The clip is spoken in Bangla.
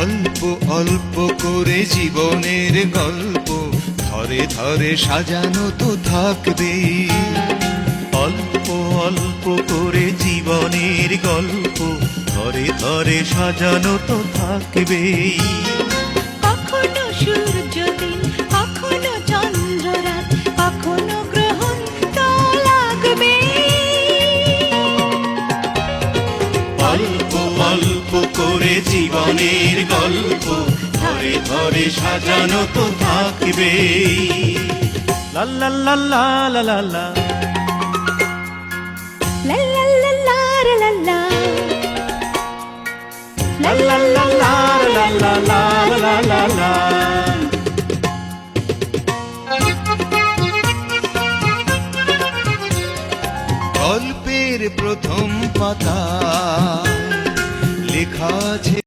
অল্প অল্প করে জীবনের গল্প ধরে ধরে সাজানো তো থাকবেই। অল্প অল্প করে জীবনের গল্প ধরে ধরে সাজানো তো থাকবেই। কখনো সূর্যদিন, কখনো চন্দ্ররাত, কখনো গ্রহণ তো লাগবে। অল্প অল্প করে জীবনের গল্প ধরে ধরে সাজানো তো থাকবেই। লা লা লা লা লা লা লা। লা লা লা লা লা লা। লা লা লা লা লা লা লা লা লা লা। গল্পের প্রথম পাতা লেখা আছে